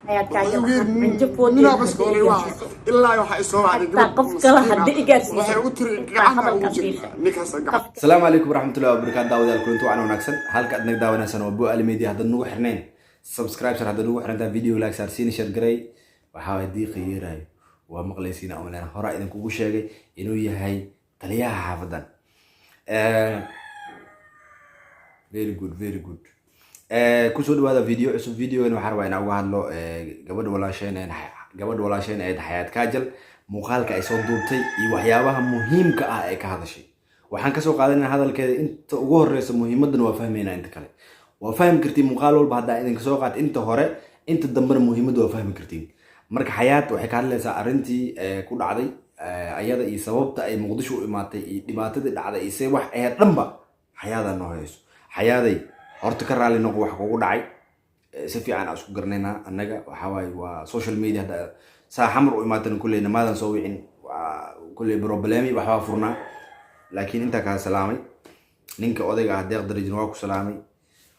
حياتك عن جفوت إلا يوحى السماء قف كلا هدي إجازة السلام عليكم ورحمة الله وبركاته داود الكلنتو أنا وناكسن هالك أدنك داونا سنة وبو الميديا هذا النوع حرنين سبسكرايب هذا النوع حرنين فيديو لايك سارسين شير جري وحاول دي خيراي ومقليسين أولنا هراء إذا كوكو شيء إنه يهاي تليها حافظا very good كسود هذا فيديو عصب فيديو إنه حروين أو هاللو قبل ولا شيء عيد حياة كاجل مقالك أي صوت دوبتي وحيابها مهم كأي كهذا الشيء وحن كسوق قادنا هذا الكذا أنت وجوه الرئيس مهم جدا وفهمينا أنت كله وفهم كرتي مقالول بعد إذا كسوق قاد أنت هراء أنت تدمر مهم جدا وفهم كرتي مرك حياة وحكار لسا أرنتي كل عادي أيضا يسبب أي مقدشو إماتي إماتي على يسوح أي رمبا حياة النهايس حياة أرتكر على نقوة حقوق داعي سفي عن أسوق قرننا النجا وحواي وسوشيال ميديا هذا ساحمر وإماتنا كلنا ماذا نسوي وكل بروبلامي بحوافرنا لكن أنت كسلامي نينك أوديك هديك درجة نواك سلامي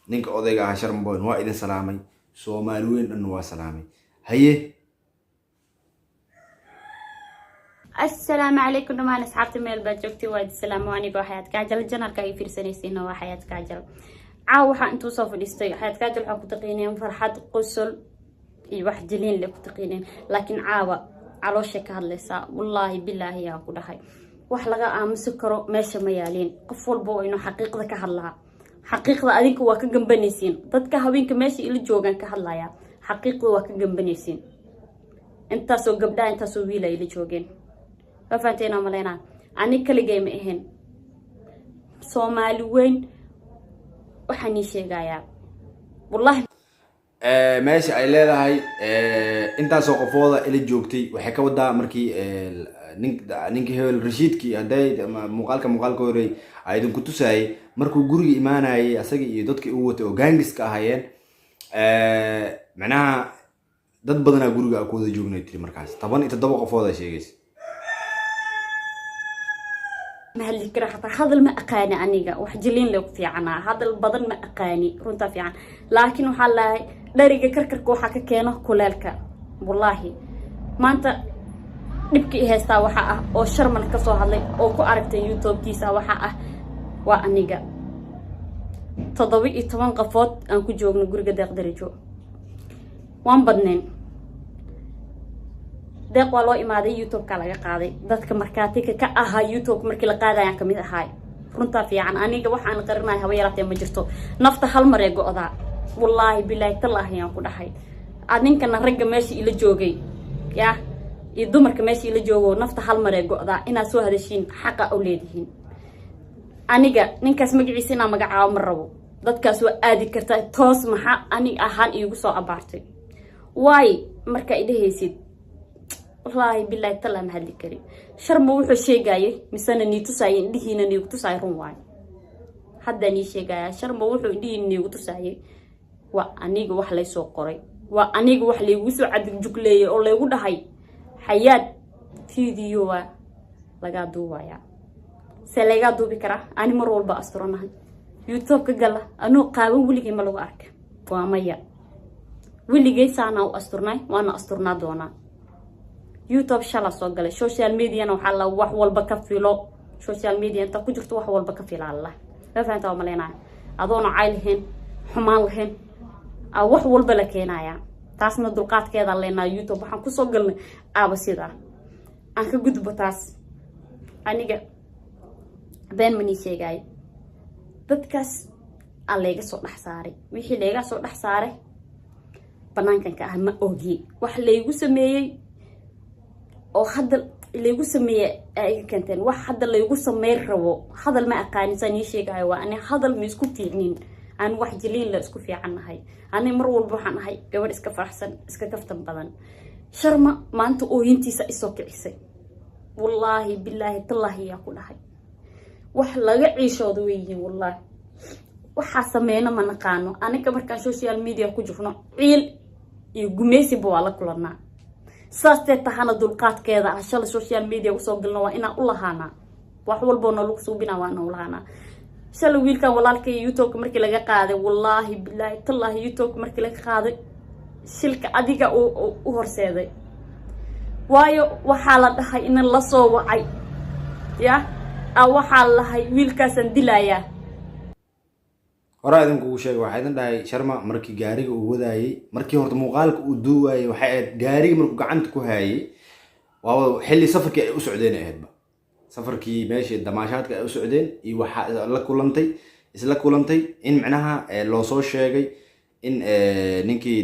نينك أوديك هشرم بون وايد سلامي سو مالوين النوا سلامي هي السلام عليكم دمان أصحابتي ميل باجوكتي وايد السلام وانيقو حياتك عجل الجنال كاي فيرسانيسين waa حياتك عجل caaw waxaan intuu soo fadhiistay xayadka ajal waxa ku taqeeneen farxad qosol iyo wax jilin la ku taqeeneen laakiin caawa caloosha ka hadlaysa wallahi billahi yaa ku dhahay wax laga aamusi karo meesha ma yaalin qof walba oo inuu xaqiiqda ka hadlaa xaqiiqda adinku waa ka gambanaysiin dadka haweenka meesha ila joogan ka hadlaya xaqiiqda waa ka gambanaysiin inta soo gabdha inta soo wiila ila joogeen fafanteena maleena ani kaligay ma ahayn Soomaali weyn waxaan sheegayaa wallahi ماشي أي لا هاي أنت سوق فوضى اللي جوكتي وحكى ودا مركي نينك هو الرشيد كي هداي مقال كوري أيضا كنت ساي مركو جوري إيمانا هي أساقي يدوتك قوة وجانجس كهاين معناها ضد بدنا جوري أكود جوجنا تري مركز طبعا يتطبق فوضى شيء جيس ما هاللي كره حتى هذا ما أقاني أنيقا وحجلين لو في عنا هذا البدن ما أقاني رنتا في عنا لكن وحلا دريقة كركرك وحكا كينه كلالك والله ما أنت نبكي هستا وحقه أو شرمن كسو هالي أو كو أركت يوتيوب كيسا وحقه وأنيقا تضوي إتوان قفوت أنكو جوغن قرقة داق دريجو وان بدنين deeq waa loo imaaday YouTube ka laga qaaday dadka markaatiga ka aha YouTube markii la qaadayaan kamid ahay runta fiican aniga waxaan qarinahay hawa yaraatay ma jirto nafta hal mar ee go'da wallahi billahi tallahi aan ku dhahay adinkana ragga meeshii ila joogay ya iyo dumarka meeshii ila joogo nafta hal mar ee go'da ina soo hadashiin xaqa u leedihiin aniga ninkaas magaciisa ina magacaabo ma rabo dadkaas waa aadi karta toos maxa ani ahaan iigu soo abaartay way marka idahaysid والله بالله تلا ما هدي كريم شرم وحو شيء جاي مثلا نيتوساي ندهينا نيوتوساي رونواي حدا ني شيء جاي شرم وحو ندهين نيوتوساي وأنيق وح لي سو قري وأنيق وح لي وسو عد جوكلي أو لي وده هاي حياة فيديو لقى دوايا سلقى دو بكرة أنا مرول بأسترنا يوتيوب كجلا أنا قاوم ولي جي ملو أرك وامية ولي جي سانا وأسترناي وأنا أسترنا دونا يوتيوب شلا soo galay social media waxa la wax walba ka filo social media inta ku jirto wax walba ka filo Allah ma fahantaa maleena adoona caylhin xumaan lahayn wax walba la keenaya taasna dulqaadkeeda leena YouTube waxaan ku soo galnay aaba sida aan ka gudbo taas aniga been mani sheegay dadkaas alleega soo dhax saaray wixii leega soo dhax saaray banaankan ka ah ma ogi wax leegu sameeyay oo hadda leegu sameeyay ay kanteen wax hadda leegu sameeyay rabo hadal ma aqaanisan ii sheegay waa ani hadal ma isku fiicnin aan wax jiliin la isku fiicanahay ani mar walba waxaan ahay gabadh iska faraxsan iska kaftan badan sharma maanta ooyintiisa isoo kicisay wallahi billahi tallahi yaa ku dhahay wax laga ciishoodo weeyeen wallahi waxa sameeyna ma naqaano aniga markaan social media ku jirno ciil iyo gumeysi baa la kulanaa saastee tahana dulqaadkeeda ah shalay social media u soo galno waa inaan u lahaana wax walba oo lagu suubina waa inaan u lahaana shalay wiilkan walaalkay YouTube markii laga qaaday wallahi billahi tallahi YouTube markii laga qaaday shilka adiga u horseeday waayo waxaa la dhahay in la soo wacay ya waxaa la dhahay wiilkaasan dilayaa hore idinku sheegay waxa idin dhahay Sharma markii gaariga uu wadaayay markii horta muuqaalka uu duuwaayay waxay aad gaariga markuu gacanta ku hayay waa xilli safarkii ay u socdeen ahaydba safarkii meeshii damaashaadka ay u socdeen iyo waxa la kulantay in macnaha loo soo sheegay in ninkii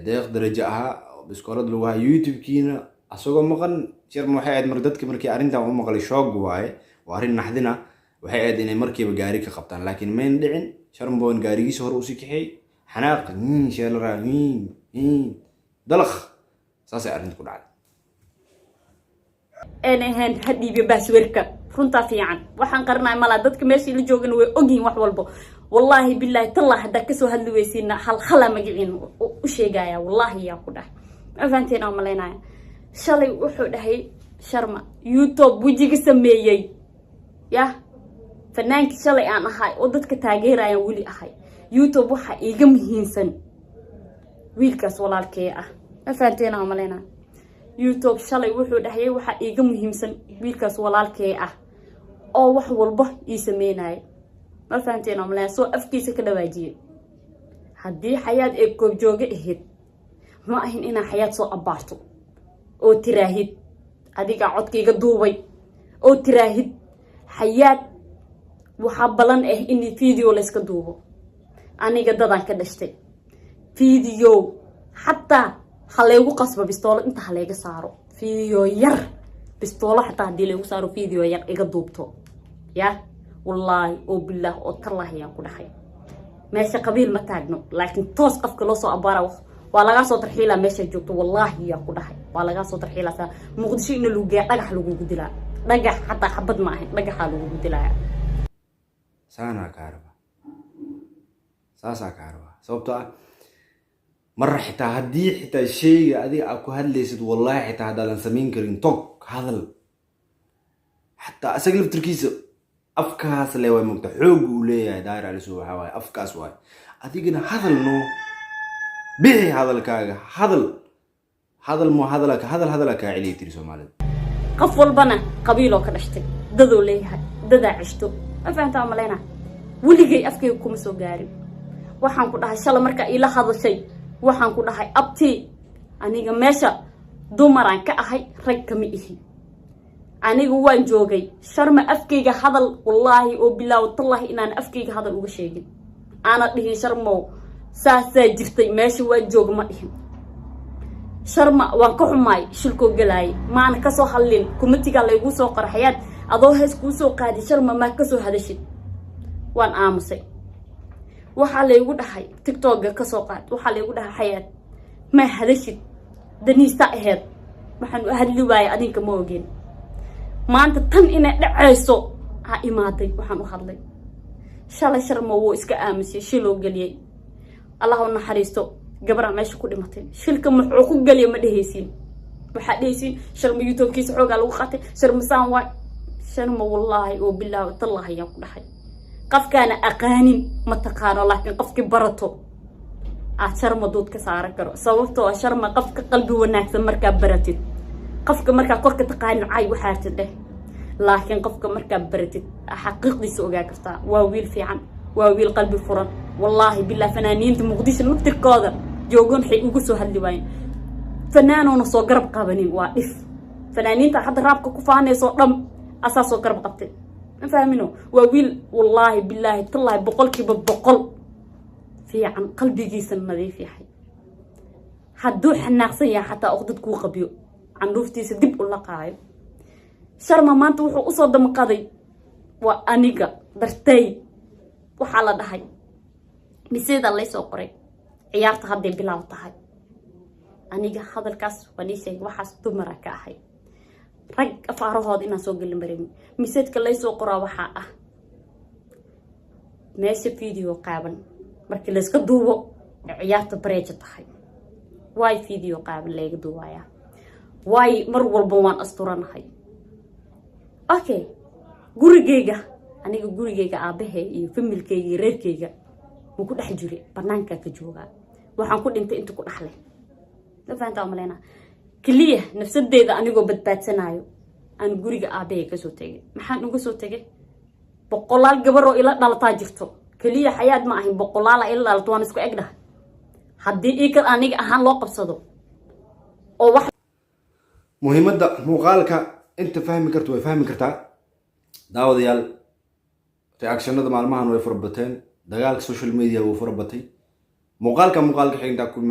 deeq darajo ahaa biskoolad lagu hayo YouTube-kiina asagoo maqan Sharma waxay aad mar dadkii markii arrintan u maqlay shoog waaye waa arrin naxdina waxay aad inay markiiba gaari ka qabtaan laakiin mayn dhicin Sharma boon gaarigiisa hore u sii kaxay xanaaq sheelra dalakh saasay arrintu ku dhacday ahan hadiiba baasweerka runta fiican waxaan qarnaa mala dadka meeshii la joogana way ogyiin wax walba wallahi billahi tallah hada ka soo hadli weysiina hal khala magiciin u sheegaya wallahi yaa ku dhahay afanteena malaynaya shalay wuxuu dhahay Sharma YouTube wajiga sameeyay ya fanaanki shalay aan ahay oo dadka taageerayaan wali ahay YouTube waxa iiga muhiimsan wiilkaas walaalkee ah afanteena malaynaya YouTube shalay wuxuu dhahay waxa iiga muhiimsan wiilkaas walaalkee ah oo wax walba ii sameynay ma fahanteen amla soo afkiisa ka dhawaajiyay hadii xayaad ee koob jooga ahayd ma ahin ina xayaad soo abaarto oo tiraahid adiga codkayga duubay oo tiraahid xayaad waxa balan ah in video la iska duubo aniga dadan ka dhashtay video hatta haleegu qasba bistoolo inta haleega saaro video yar bistoolo hatta hadii lagu saaro video yar iga duubto ya wallahi oo billah oo tallahi yaa ku dhahay meesha qabiil ma taagno laakiin toos qafka loo soo abaara waa laga soo tarxiila meesha joogto wallahi yaa ku dhahay waa laga soo tarxiila sa muqdisho in lagu geeyo dhagax lagu gudilaa dhagax hatta xabad ma ahayn dhagaxa lagu gudilaa saana kaarba sababtoo ah mar xitaa hadii xitaa sheyga adiga aad ku hadlaysid wallahi xitaa hadaan sameyn karin tog hadal حتى أسجل بتركيز أفكاس اللي هو مقطع وليه داير على سوى هواي أفكاس واي أتيجينا هذا النو به هذا الكاجا هذا المو هذا لك عليه تريسو مالد قفل بنا قبيله كدشتي ددو ليه ددا عشتو ما فهمت عملينا ولي جاي أفكي وكم سو جاري waxaan ku dhahay shala marka ila hadashay waxaan ku dhahay abti aniga meesha dumaran ka ahay rag kama ihi anigu waan joogay Sharma afkayga hadal wallahi oo bilaaw tallahi inaan afkayga hadal uga sheegin ana dhihin Sharma saasa jirtay meesha waan joog ma dhihin Sharma waan ka xumaay shilko galay maana ka soo hadlin kumitiga la igu soo qarxayad adoo hees ku soo qaadi Sharma ma ka soo hadashid waan aamusay waxa la igu dhahay TikTok ka soo qaad waxa la igu dhahay xayaad ma hadashid daniista aheed waxaan u hadli waayay adinka ma ogeen maanta tan inay dhacayso ha imaaday waxaan u hadlay shalay Sharma wuu iska aamusay shiloo galiyay Allah u naxariisto gabadha meesha ku dhimatay shilka muxuu ku galiyay ma dhehaysiin waxa dhehaysiin Sharma YouTube-kiisa xoogaa lagu qaatay Sharma saan waa Sharma wallahi oo bilaaw tallahi yaa ku dhahay qafkaana aqaanin ma taqaano laakiin qofkii barato Sharma dood ka saaran karo sababtoo Sharma qofka qalbi wanaagsan marka baratid qofka marka korka taqaan ay waxa tideh laakiin qofka marka baratid xaqiiqdiisa ogaa kartaa waa wiil fiican waa wiil qalbi furan wallahi billahi fanaaniinta muqdisho naftirkooda joogan waxay ugu soo hadli waayeen fanaanoona soo garab qabanin waa dhif fanaaniinta hadda raabka ku faanayso dham asaasoo garab qabtay فاهمينه وويل والله بالله طلع بقول في عن قلبي جيس النظيف يا حي حدوح الناقصية حتى أخذت كو قبيو عن روفتي سدب ولا قاعد Sharma ما أنت وحو أصد مقاضي وأنيقا درتي وحالة دهي بسيد الله يسوقري عيارت هادي بلاو تهي أنيقا هذا الكاس ونيسي وحاس دمرا كاحي rag afaarahood inaan soo galin barin misadka la soo qoraa waxa ah meesha video qaaban markii la iska duubo ciyaarta bareejo tahay way video qaaban leega duubaya way mar walba waan asturanahay okay gurigeyga aniga gurigeyga aabahay iyo familkeyga reerkeyga ku dhex jiray banaanka ka jooga waxaan ku dhintay inta ku dhaxlay la fahantaa umaleena kaliya nafsadeeda anigoo badbaadsanayo aan guriga aabay ka soo tagay maxaan uga soo tagay boqolaal gabar oo ila dhalataa jirto kaliya xayaad ma ahin boqolaal ila dhalato waan isku egdhahay haddii iikad aniga ahaan loo qabsado oo wax muhiimadda muuqaalka inta fahmi karto way fahmi kartaa daawadayaal reactionada maalmahan way farabateen dagaalka social media wuu farabatay muuqaalka xigta kulmeen